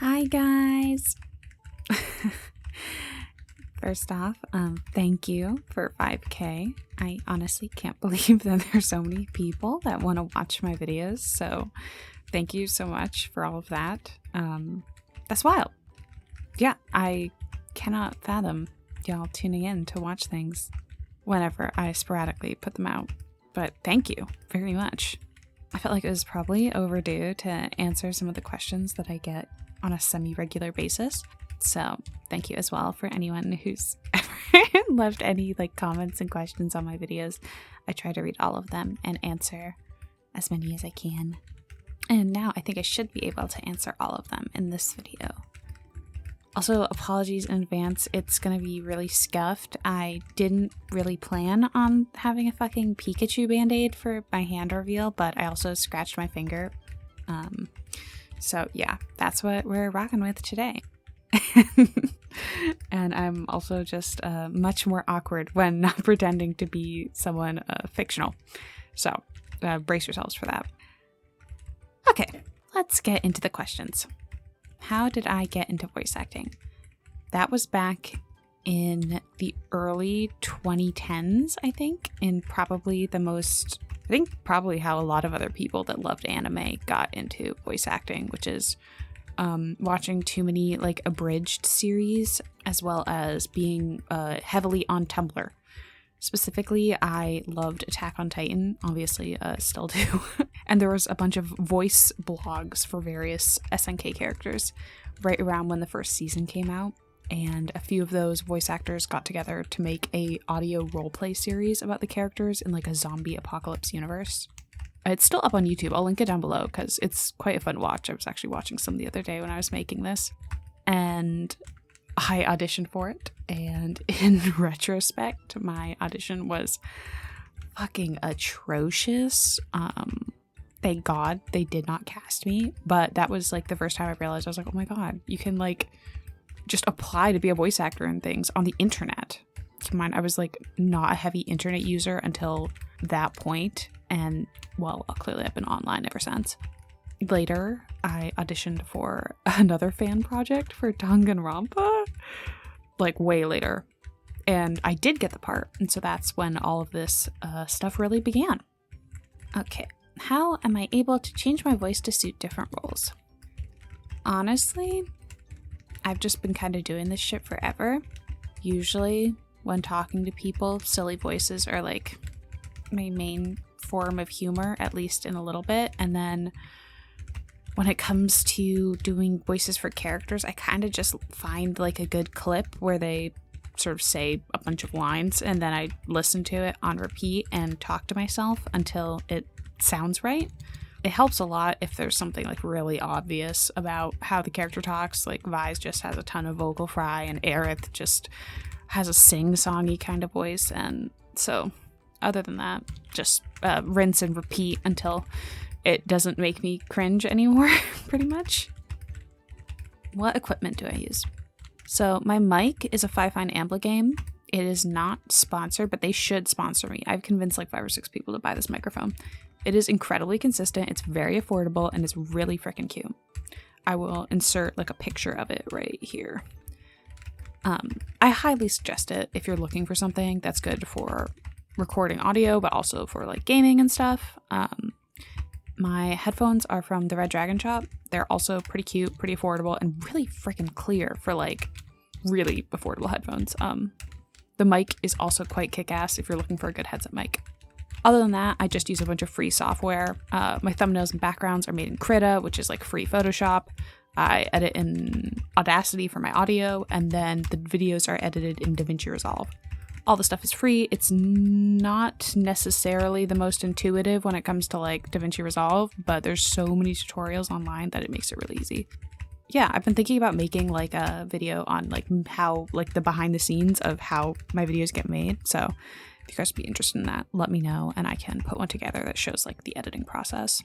Hi guys! First off, thank you for 5K. I honestly can't believe that there's so many people that want to watch my videos, so thank you so much for all of that. That's wild. Yeah, I cannot fathom y'all tuning in to watch things whenever I sporadically put them out, but thank you very much. I felt like it was probably overdue to answer some of the questions that I get on a semi-regular basis. So thank you as well for anyone who's ever left any comments and questions on my videos. I try to read all of them and answer as many as I can. And now I think I should be able to answer all of them in this video. Also, apologies in advance, it's gonna be really scuffed. I didn't really plan on having a fucking Pikachu band-aid for my hand reveal, but I also scratched my finger. So yeah, that's what we're rocking with today. And I'm also just much more awkward when not pretending to be someone fictional. So brace yourselves for that. Okay, let's get into the questions. How did I get into voice acting? That was back in the early 2010s, I think, and probably how a lot of other people that loved anime got into voice acting, which is watching too many abridged series, as well as being heavily on Tumblr. Specifically, I loved Attack on Titan, obviously, still do. And there was a bunch of voice blogs for various SNK characters right around when the first season came out. And a few of those voice actors got together to make a audio roleplay series about the characters in a zombie apocalypse universe. It's still up on YouTube. I'll link it down below because it's quite a fun watch. I was actually watching some the other day when I was making this. And I auditioned for it, and in retrospect, my audition was fucking atrocious. Thank God they did not cast me, but that was the first time I realized, I was like, oh my God, you can just apply to be a voice actor and things on the internet. Keep in mind, I was not a heavy internet user until that point, and well, clearly I've been online ever since. Later, I auditioned for another fan project for Danganronpa, way later, and I did get the part, and so that's when all of this stuff really began. Okay, how am I able to change my voice to suit different roles? Honestly, I've just been kind of doing this shit forever. Usually, when talking to people, silly voices are my main form of humor, at least in a little bit, and then when it comes to doing voices for characters, I kind of just find a good clip where they sort of say a bunch of lines, and then I listen to it on repeat and talk to myself until it sounds right. It helps a lot if there's something really obvious about how the character talks. Vise just has a ton of vocal fry, and Aerith just has a sing-songy kind of voice, and so other than that, just rinse and repeat until it doesn't make me cringe anymore, pretty much. What equipment do I use? So my mic is a Fifine Ampligame. It is not sponsored, but they should sponsor me. I've convinced 5 or 6 people to buy this microphone. It is incredibly consistent, it's very affordable, and it's really freaking cute. I will insert a picture of it right here. I highly suggest it if you're looking for something that's good for recording audio, but also for gaming and stuff. My headphones are from the Redragon shop. They're also pretty cute, pretty affordable, and really freaking clear for really affordable headphones. The mic is also quite kick-ass if you're looking for a good headset mic. Other than that, I just use a bunch of free software. My thumbnails and backgrounds are made in Krita, which is free Photoshop. I edit in Audacity for my audio, and then the videos are edited in Davinci Resolve. All the stuff is free. It's not necessarily the most intuitive when it comes to Davinci Resolve, but there's so many tutorials online that it makes it really easy. Yeah, I've been thinking about making a video on how the behind the scenes of how my videos get made. So if you guys would be interested in that, let me know and I can put one together that shows the editing process.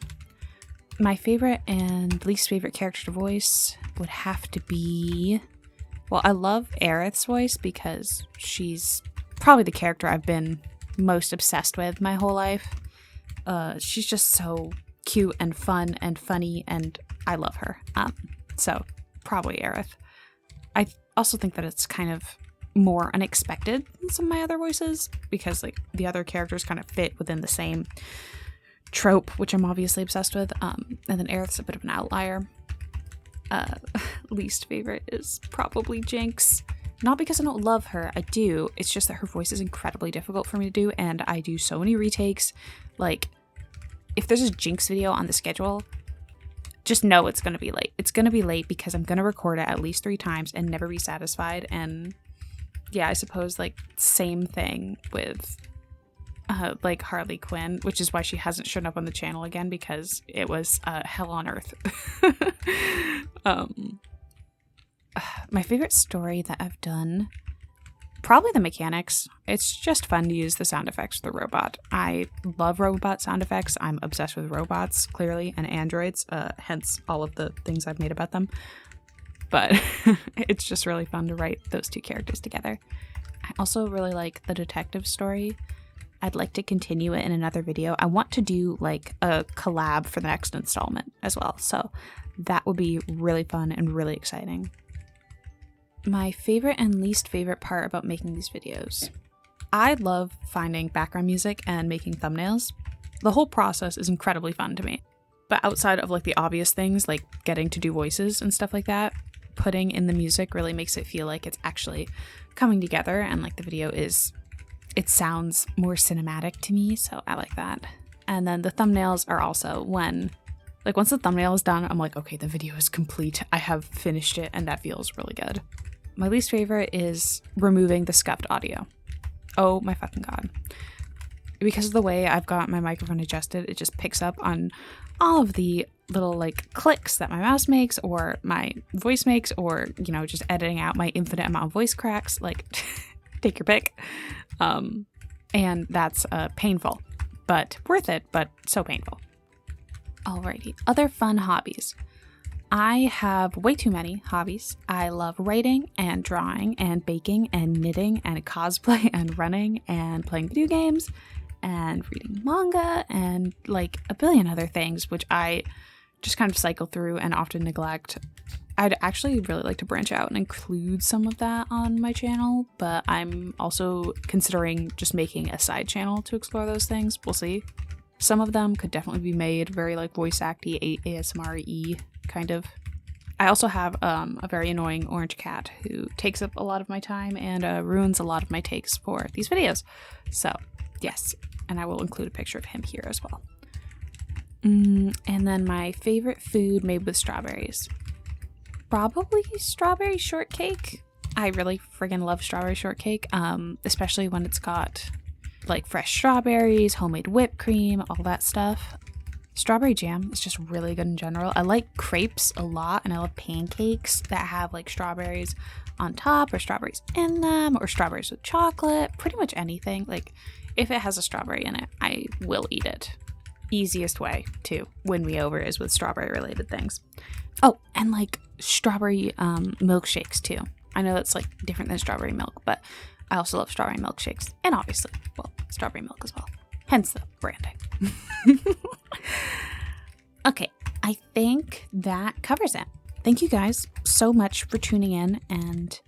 My favorite and least favorite character to voice would have to be, well, I love Aerith's voice because she's probably the character I've been most obsessed with my whole life. She's just so cute and fun and funny, and I love her. So probably Aerith. I also think that it's kind of more unexpected than some of my other voices, because like the other characters kind of fit within the same trope, which I'm obviously obsessed with. And then Aerith's a bit of an outlier. Least favorite is probably Jinx. Not because I don't love her, I do. It's just that her voice is incredibly difficult for me to do, and I do so many retakes. Like, if there's a Jinx video on the schedule, just know it's going to be late. It's going to be late because I'm going to record it at least 3 times and never be satisfied. And yeah, I suppose like same thing with like Harley Quinn, which is why she hasn't shown up on the channel again, because it was hell on earth. My favorite story that I've done, probably the mechanics. It's just fun to use the sound effects of the robot. I love robot sound effects. I'm obsessed with robots, clearly, and androids, hence all of the things I've made about them. But it's just really fun to write those 2 characters together. I also really like the detective story. I'd like to continue it in another video. I want to do like a collab for the next installment as well. So that would be really fun and really exciting. My favorite and least favorite part about making these videos. I love finding background music and making thumbnails. The whole process is incredibly fun to me. But outside of like the obvious things like getting to do voices and stuff like that, putting in the music really makes it feel like it's actually coming together, and like the video it sounds more cinematic to me, so I like that. And then the thumbnails are also when, like once the thumbnail is done, I'm like, okay, the video is complete. I have finished it, and that feels really good. My least favorite is removing the scuffed audio. Oh my fucking god. Because of the way I've got my microphone adjusted, it just picks up on all of the little like clicks that my mouse makes or my voice makes, or, you know, just editing out my infinite amount of voice cracks, like take your pick. And that's painful, but worth it, but so painful. Alrighty, other fun hobbies. I have way too many hobbies. I love writing and drawing and baking and knitting and cosplay and running and playing video games and reading manga and like a billion other things, which I just kind of cycle through and often neglect. I'd actually really like to branch out and include some of that on my channel, but I'm also considering just making a side channel to explore those things. We'll see. Some of them could definitely be made very like voice acty, ASMR-y kind of. I also have a very annoying orange cat who takes up a lot of my time and ruins a lot of my takes for these videos. So yes, and I will include a picture of him here as well. And then my favorite food made with strawberries. Probably strawberry shortcake. I really friggin' love strawberry shortcake, especially when it's got like fresh strawberries, homemade whipped cream, all that stuff. Strawberry jam is just really good in general. I like crepes a lot, and I love pancakes that have like strawberries on top or strawberries in them or strawberries with chocolate. Pretty much anything. Like if it has a strawberry in it, I will eat it. Easiest way to win me over is with strawberry related things. Oh, and like strawberry milkshakes too. I know that's like different than strawberry milk, but I also love strawberry milkshakes, and obviously, well, strawberry milk as well. Hence the branding. Okay, I think that covers it. Thank you guys so much for tuning in and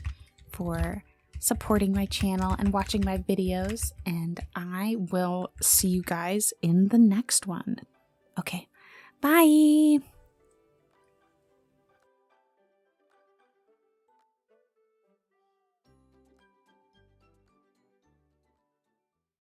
for supporting my channel and watching my videos, and I will see you guys in the next one. Okay, bye!